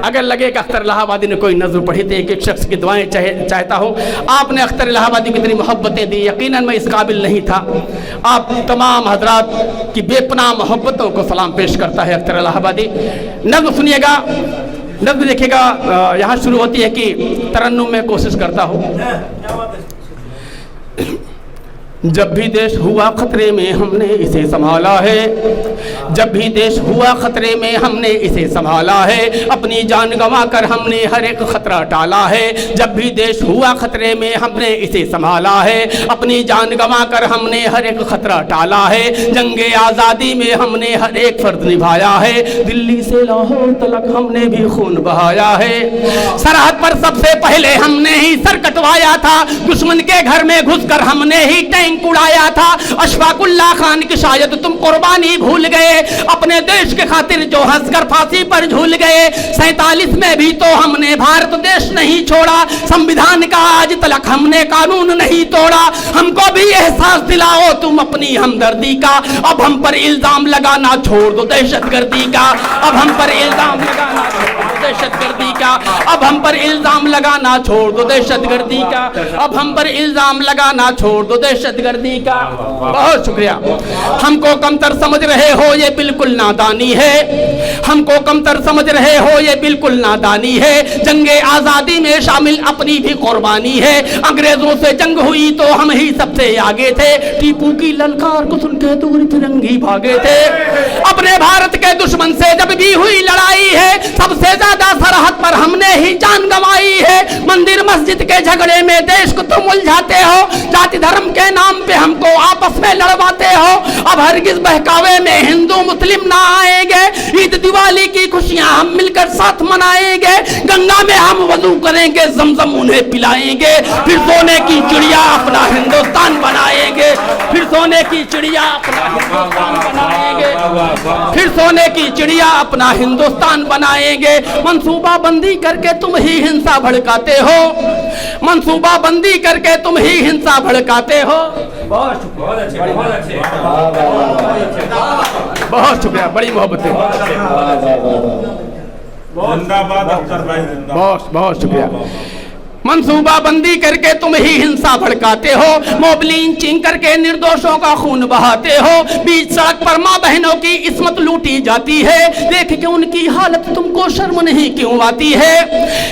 अगर लगे कि अख्तर इलाहाबादी ने कोई नज़्म पढ़ी थी, एक एक शख्स की दुआएं चाहता हूँ, आपने अख्तर इलाहाबादी को इतनी मोहब्बतें दी, यकीनन मैं इस काबिल नहीं था। आप तमाम हजरात की बेपनाह मोहब्बतों को सलाम पेश करता है अख्तर इलाहाबादी। नज़्म सुनिएगा, नज़्म देखिएगा, यहाँ शुरू होती है कि तरन्नुम में कोशिश करता हूँ। जब भी देश हुआ खतरे में हमने इसे संभाला है, जब भी देश हुआ खतरे में हमने इसे संभाला है, अपनी जान गंवा कर हमने हर एक खतरा टाला है। जब भी देश हुआ खतरे में हमने इसे संभाला है, अपनी जान गंवा कर हमने हर एक खतरा टाला है। जंगे आज़ादी में हमने हर एक फर्ज निभाया है, दिल्ली से लाहौर तक हमने भी खून बहाया है। सरहद पर सबसे पहले हमने ही सर कटवाया था, दुश्मन के घर में घुसकर हमने ही उड़ाया था। अशफाकुल्लाह खान की शायद तुम कुर्बानी भूल गए, अपने देश के खातिर जो हंसकर फांसी पर झूल गए। 47 में भी तो हमने भारत देश नहीं छोड़ा, संविधान का आज तक हमने कानून नहीं तोड़ा। हमको भी एहसास दिलाओ तुम अपनी हमदर्दी का, अब हम पर इल्जाम लगाना छोड़ दो दहशतगर्दी का। अब हम पर इल्जाम लगाना दहशतगर्दी का, अब हम पर इल्जाम लगाना छोड़ दो दहशतगर्दी का, अब हम पर इल्जाम लगाना छोड़ दो दहशतगर्दी का। बहुत शुक्रिया। हमको कमतर समझ रहे हो ये बिल्कुल नादानी है, हमको कमतर समझ रहे हो ये बिल्कुल नादानी है। जंगे आज़ादी में शामिल अपनी भी कुर्बानी है, अंग्रेजों से जंग हुई तो हम ही सबसे आगे थे। टीपू की ललकार को सुन के दूर फिरंगी भागे थे। अपने भारत के दुश्मन से जब भी हुई लड़ाई है, सबसे ज्यादा सरहद पर हमने ही जान गंवाई है। मंदिर मस्जिद के झगड़े में देश को तुम उलझाते हो, जाति धर्म के नाम पे हमको आपस में लड़वाते हो। अब हरगिज बहकावे में हिंदू मुस्लिम ना आएंगे, ईद दिवाली की खुशियां हम मिलकर साथ मनाएंगे। गंगा में हम वजू करेंगे, जमजम उन्हें पिलाएंगे, फिर सोने की चिड़िया अपना हिंदुस्तान बनाएंगे, फिर सोने की चिड़िया अपना हिंदुस्तान बनाएंगे, फिर सोने की चिड़िया अपना हिंदुस्तान बनाएंगे। मंसूबा बंदी करके तुम ही हिंसा भड़काते हो, मंसूबा बंदी करके तुम ही हिंसा भड़काते हो। बहुत शुक्रिया, बड़ी मोहब्बत है। बहुत शुक्रिया। मंसूबाबंदी करके तुम ही हिंसा भड़काते हो, मोब लिंचिंग करके निर्दोषों का खून बहाते हो। बीच सड़क पर माँ बहनों की इस्मत लूटी जाती है, देख के उनकी हालत तुमको शर्म नहीं क्यों आती है।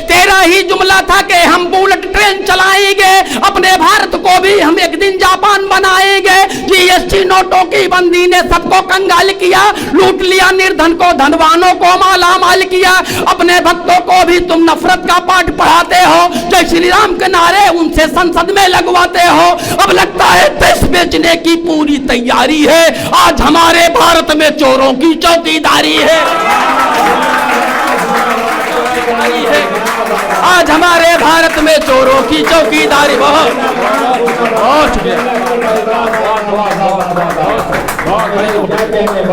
तेरा ही जुमला था कि हम बुलेट ट्रेन चलाएंगे, अपने भारत को भी हम एक दिन जापान बनाएंगे। जीएसटी नोटों की बंदी ने सबको कंगाल किया, लूट लिया निर्धन को, धनवानों को माला माल किया। अपने भक्तों को भी तुम नफरत का पाठ पढ़ाते हो, जय श्री राम के नारे उनसे संसद में लगवाते हो। अब लगता है देश बेचने की पूरी तैयारी है, आज हमारे भारत में चोरों की चौकीदारी है, आज हमारे भारत में चोरों की चौकीदारी। बहुत शुक्रिया,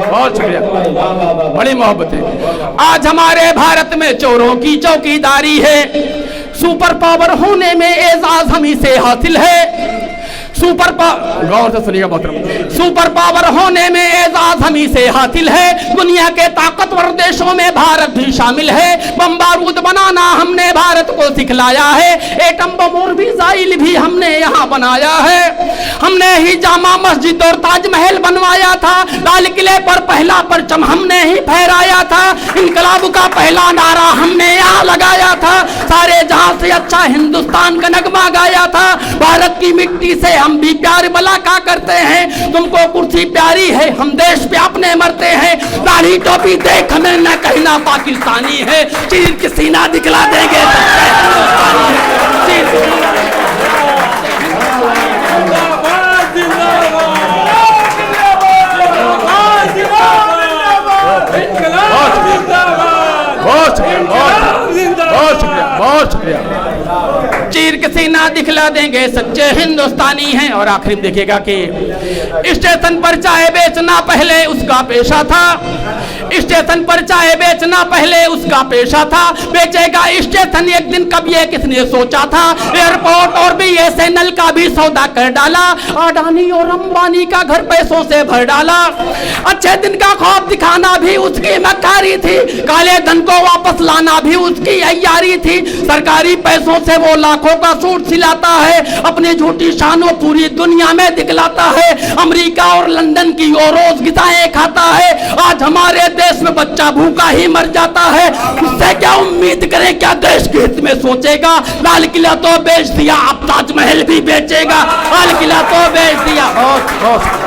बहुत शुक्रिया, बड़ी मोहब्बत है। आज हमारे भारत में चोरों की चौकीदारी है, सुपर पावर होने में एजाज हमी से हासिल है। सुपर पावर, गौर से सुनिएगा मोहतरम, सुपर पावर होने में एजाज हमी से हासिल है। दुनिया के ताकतवर देशों में भारत भी शामिल है। बम बारूद बनाना हमने भारत को सिखलाया है, एटम बम और मिसाइल भी हमने यहाँ बनाया है। हमने ही जामा मस्जिद और ताजमहल बनवाया था, लाल किले पर पहला परचम हमने ही फहराया था। इनकलाब का पहला नारा हमने यहाँ लगाया था, सारे जहां से अच्छा हिंदुस्तान का नगमा गाया था। भारत की मिट्टी से हम भी प्यार भला का करते हैं, तुमको कुर्सी प्यारी है, हम देश पे अपने मरते हैं। दाढ़ी टोपी देख हमें न कहना पाकिस्तानी है, चीर के सीना दिखला देंगे बहुत शुक्रिया, बहुत शुक्रिया। चीर के सीना दिखला देंगे सच्चे हिंदुस्तानी हैं। और आखिर में देखिएगा कि स्टेशन पर चाय बेचना पहले उसका पेशा था, स्टेशन पर चाय बेचना पहले उसका पेशा था, बेचेगा स्टेशन एक दिन, कब ये किसने सोचा था। एयरपोर्ट और BSNL का भी सौदा कर डाला, अडानी और अंबानी का घर पैसों से भर डाला। अच्छे दिन का ख्वाब दिखाना भी उसकी मक्कारी थी, काले धन को वापस लाना भी उसकी अय्यारी थी। सरकारी पैसों से वो लाखों का सूट सिलाता है, अपनी झूठी शानों पूरी दुनिया में दिखलाता है। अमेरिका और लंदन की वो रोज गिताएं खाता है, आज हमारे देश में बच्चा भूखा ही मर जाता है। उससे क्या उम्मीद करें, क्या देश के हित में सोचेगा। लाल किला तो बेच दिया, अब ताजमहल भी बेचेगा। लाल किला तो बेच दिया। बहुत